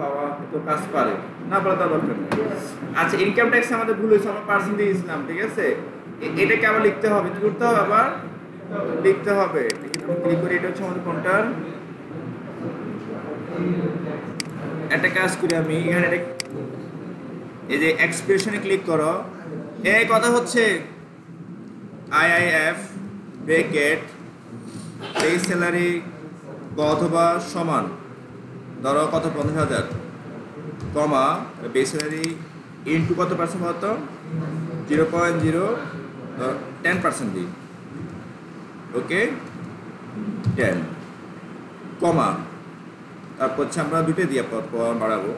পাওয়া তো কাজ পারে না পারে তার দরকার নেই। আচ্ছা ইনকাম ট্যাক্স আমাদের ভুল হয়েছে, আমরা পার্সেন্টেজ দিয়েছিলাম, ঠিক আছে, এটাকে আবার লিখতে হবে, কি করতে হবে, আবার লিখতে হবে। ক্লিক করি, এটা হচ্ছে আমাদের কোনটার, একটা কাজ করি আমি এখানে, এই যে এক্সপ্রেশনে ক্লিক করো, এই কথা হচ্ছে আইআইএফ ব্র্যাকেট বেস স্যালারি অথবা সমান, ধরো কত 50,000 কমা বেস স্যালারি ইন্টু কত পার্সেন্ট, কত 0.10% দিই, ওকে 10 কমা, তারপর হচ্ছে আমরা দুটো দিয়ে বাড়াবো।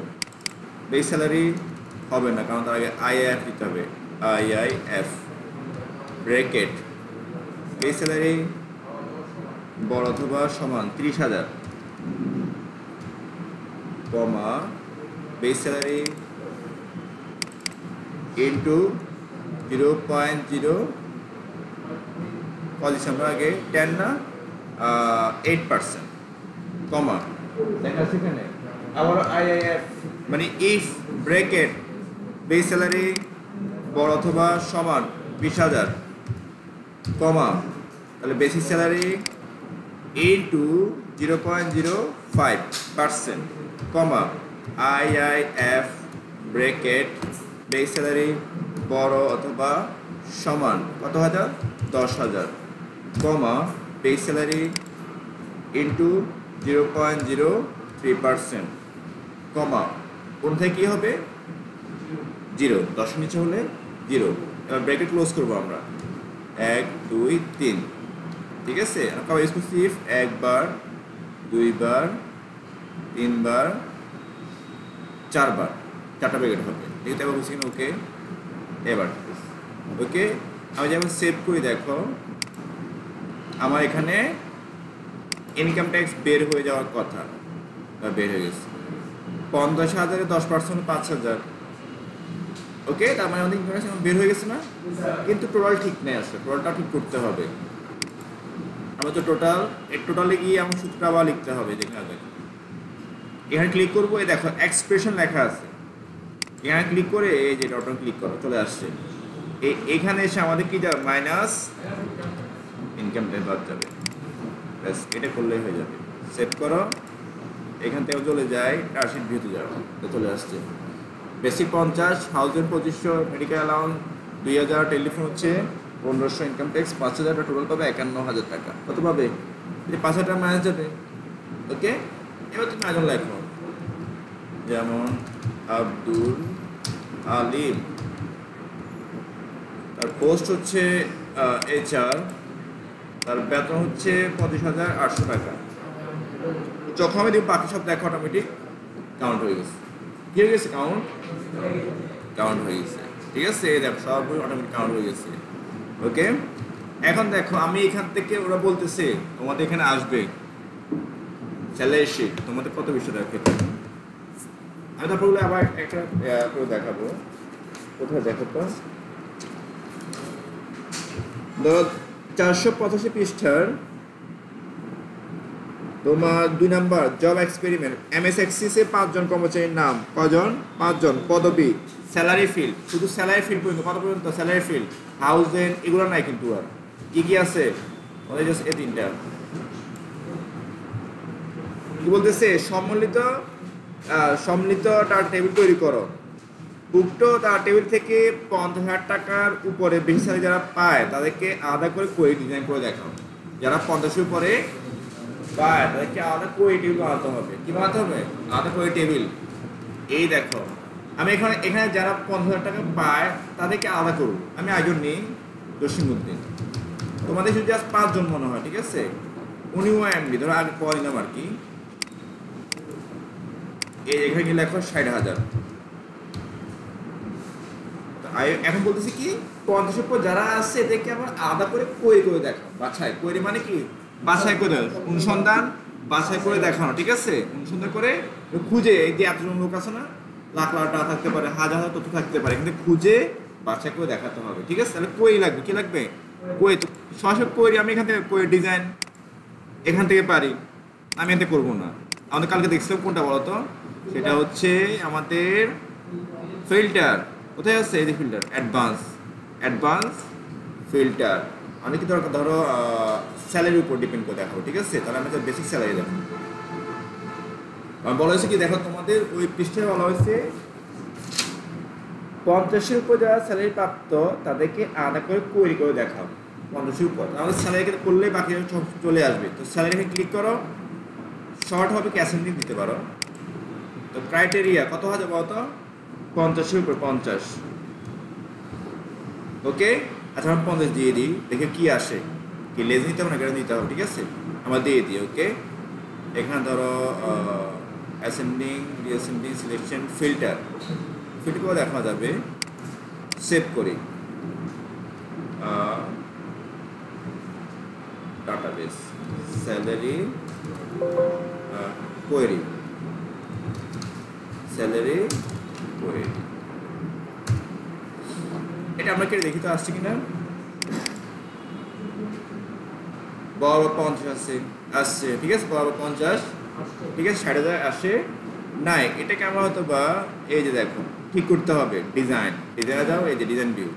বেস স্যালারি হবে না, কারণ তার আগে আইআইএফ দিতে হবে, আইআইএফ ব্র্যাকেট বেস স্যালারি বড় অথবা সমান 30,000 কমা বেস স্যালারি ইন্টু 0.0 পজিশন আমরা আগে 10 না 8% কমা, দেখা সেখানে আবার আইআইএফ মানে ইফ ব্র্যাকেট বেস স্যালারি বড় অথবা সমান 20,000 কমা, তাহলে বেসিক স্যালারি ইন্টু 0.05% কমা আইআইএফ ব্র্যাকেট বেস স্যালারি বড় অথবা সমান কত হাজার, 10,000 কমা বেস স্যালারি ইন্টু 0.03% কমা, কোনটায় কী হবে 0, 10 নিচে হলে 0। এবার ব্র্যাকেট ক্লোজ করবো আমরা, 1 2 3, ঠিক আছে, আমরা ইউজ করছি ইফ, একবার, দুইবার, তিনবার, চারবার, 4টা ব্র্যাকেট হবে, ঠিক আছে, এবার বুঝছি না, ওকে এবার ওকে। আমি যেমন সেভ করি, দেখো আমার এখানে ইনকাম ট্যাক্স বের হয়ে যাওয়ার কথা, বের হয়ে গেছে 50,000-এ 10% 5,000, ওকে, তার মানে আমাদের ইনকাম ট্যাক্স বের হয়ে গেছে না, কিন্তু টোটাল ঠিক নেই, আসলে টোটালটা ঠিক করতে হবে। আমরা তো টোটালে গিয়ে আমার সূত্রটা আবার লিখতে হবে, দেখে দেখো এখানে ক্লিক করবো, এই দেখো এক্সপ্রেশন লেখা আছে, এখানে ক্লিক করে এই যে ডটন ক্লিক করো, চলে আসছে, এখানে এসে আমাদের কি যাবে, মাইনাস ইনকাম ট্যাক্স বাদ যাবে, ব্যাস এটা করলেই হয়ে যাবে। সেভ করো, এখান থেকে চলে যায় টার্সিট ভিউতে যাবে, চলে আসছে বেসিক 50, হাউজের 2500, মেডিকেল অ্যালাউন্স 2,000, টেলিফোন হচ্ছে 1,500, ইনকাম ট্যাক্স 5,000, টোটাল পাবে 51,000 টাকা, কত পাবে, 5,000 টাকা মাইনাস যাবে, ওকে। এবার তুমি আজন লেখো, যেমন আব্দুল আলিম, তার পোস্ট হচ্ছে HR, তার বেতন হচ্ছে 25,800 টাকা, যখন আমি দিব বাকি সব দেখো অটোমেটিক কাউন্ট হয়ে গেছে, কি হয়ে গেছে, কাউন্ট হয়ে গেছে, ঠিক আছে, দেখো সব অটোমেটিক কাউন্ট হয়ে গেছে, ওকে। এখন দেখো আমি এখান থেকে, ওরা বলতেছে তোমাদের এখানে আসবে স্যালারি শিট, তোমাদের কত বিষয় দেখো, আমি তারপর আবার একটা করে দেখাবো, কোথায় দেখো তো, 485 পৃষ্ঠার তোমার 2 number job experiment, MS Axis এ 5 জন কর্মচারীর নাম, কজন, 5 জন, পদবি, স্যালারি ফিল্ড, শুধু স্যালারি ফিল্ড পর্যন্ত, কত পর্যন্ত স্যালারি ফিল্ড, হাউজেন এগুলো নাই কিন্তু, আর কি আছে ওই জাস্ট এই 3টা, কি বলতেছে, সম্মিলিত তার টেবিল তৈরি করো, উক্ত তার টেবিল থেকে 50,000 টাকার উপরে বেশি স্যালারি যারা পায় তাদেরকে আলাদা করে কোয়েরি ডিজাইন করে দেখাও, যারা 50-এর উপরে পায় তাদেরকে আলাদা কোয়েরি টেবিল বানাতে হবে, কি বানাতে হবে, আলাদা কোয়েরি টেবিল। এই দেখো আমি এখানে যারা 50,000 টাকা পায় তাদেরকে আলাদা করব, আমি আয়োজন নেই জসিমউদ্দিন, তোমাদের শুধু জাস্ট 5 জন মনে হয়, ঠিক আছে, উনিও এমডি, ধরো আগে পয় নাম আর কি, এই এখানে কি লেখো 60,000, এখন বলতেছি কি 50-এর উপর যারা আছে এদেরকে আবার আলাদা করে কোয়েরি করে দেখাও, বাছাই, কোয়েরি মানে কি বাছাই করে অনুসন্ধান বাছাই করে দেখানো, ঠিক আছে, অনুসন্ধান করে খুঁজে, এই যে এতজন লোক আছে না, লাখ লাখ টাকা থাকতে পারে, হাজার হাজার তথ্য থাকতে পারে, কিন্তু খুঁজে বাছাই করে দেখাতে হবে, ঠিক আছে। তাহলে কোয়েরি লাগবে, কি লাগবে, কোয়েরি, সরাসরি কোয়েরি আমি এখান থেকে কোয়েরি ডিজাইন এখান থেকে পারি, আমি এতে করবো না, আমাদের কালকে দেখছিলাম কোনটা বলো তো, সেটা হচ্ছে আমাদের ফিল্টার। কোথায় আছে? এই যে ফিল্টার, অ্যাডভান্স ফিল্টার। অনেকে দরকার, ধরো স্যালারির উপর ডিপেন্ড করে দেখাবো, ঠিক আছে? তাহলে আমাদের বেসিক স্যালারি দেখো। বলা হয়েছে কি দেখো, তোমাদের ওই পৃষ্ঠায় বলা হয়েছে 50-এর উপর যারা স্যালারি প্রাপ্ত তাদেরকে আলাদা করে কোয়েরি করে দেখাও। 50-এর উপর আমাদের স্যালারি করলে বাকি সব চলে আসবে। তো স্যালারি ক্লিক করো, শর্ট হবে কি অ্যাসেন্ডিং দিতে পারো। তো ক্রাইটেরিয়া কত হাজার বলো তো? 50-এর উপর 50। ওকে, আচ্ছা আমরা 50 দিয়ে দিই, দেখে কি আসে। কি লেজ নিতে হবে না, কেন দিতে হবে, ঠিক আছে? আমরা দিয়ে দিই। ওকে, এখানে ধরো অ্যাসেন্ডিং, ডিঅ্যাসেন্ডিং, সিলেকশন, ফিল্টার করে দেখা যাবে। সেভ করি, ডাটাবেস স্যালারি কোয়েরি, এটা আমরা কেটে দেখি তো আসছে কিনা। বড় 50 আসছে, ঠিক আছে, বড় 50, ঠিক আছে। 60,000 আসে নাই, এটাকে আমরা হয়তো বা এই যে দেখো ঠিক করতে হবে। ডিজাইনে যাও, এই যে ডিজাইন ভিউ,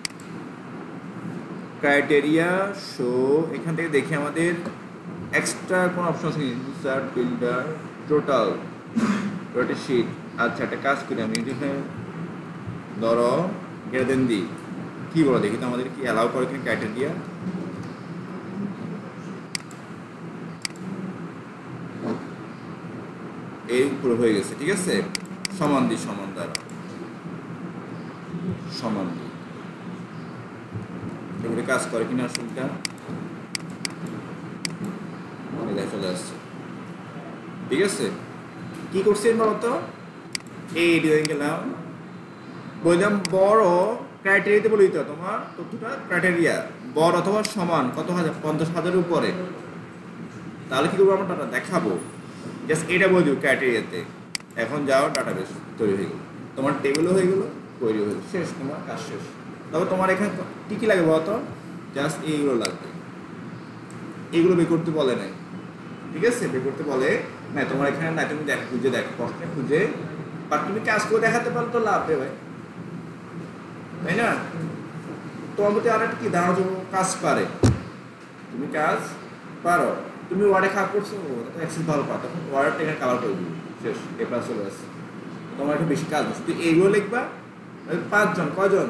ক্রাইটেরিয়া শো। এখান থেকে দেখি আমাদের এক্সট্রা কোন অপশন আছে? Insert, filter, total sheet. আচ্ছা, একটা কাজ করি আমি, এখানে ধরো গ্রেডেন দিই। কি বলো দেখি তো আমাদের কি অ্যালাউ করে কিনা ক্রাইটেরিয়া। এই উপরে হয়ে গেছে, ঠিক আছে। সমান দ্বারা সমান দিই, এগুলো কাজ করে কিনা আসলটা চলে আসছে, ঠিক আছে। কি করছেন বলতো? এই ডিজাইন গেলাম, বললাম বড় ক্রাইটেরিয়াতে বলি তো তোমার তথ্যটা ক্রাইটেরিয়া বড় অথবা সমান কত হাজার, 50,000 উপরে। তাহলে কি করবো, আমরা ডাটা দেখাবো। জাস্ট এটা বলে দিব ক্রাইটেরিয়াতে। এখন যাও, ডাটাবেস তৈরি হয়ে গেল, তোমার টেবিলও হয়ে গেল, তৈরি হয়ে গেল, শেষ, তোমার কাজ শেষ। তবে তোমার এখানে কী কী লাগে বলতো? জাস্ট এইগুলো লাগবে, এইগুলো বের করতে বলে নাই, ঠিক আছে? বের করতে বলে না, তোমার এখানে না, তুমি খুঁজে দেখো, প্রশ্নে খুঁজে, বা তুমি কাজ করে দেখাতে পারো তো লাভ দেবে, তাই না? তোমার মধ্যে আর একটা কি দাঁড়ানো, কাজ পারে, তুমি কাজ পারো, তুমি ওয়ার্ডে খারাপ করছো, অ্যাক্সেস ভালো পাও, তখন ওয়ার্ডটা এখানে কাভার করে দিবি, শেষ, এ প্লাস চলে আসছে। তোমার একটা বেশি কাজ আছে, তুই এইগুলো লিখবা। 5 জন, কয়জন?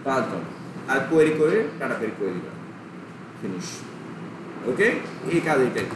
5 জন। আর কোয়েরি করে ডাটা বের করে দিবা, ফিনিশ। ওকে, এই কাজ এইটাই।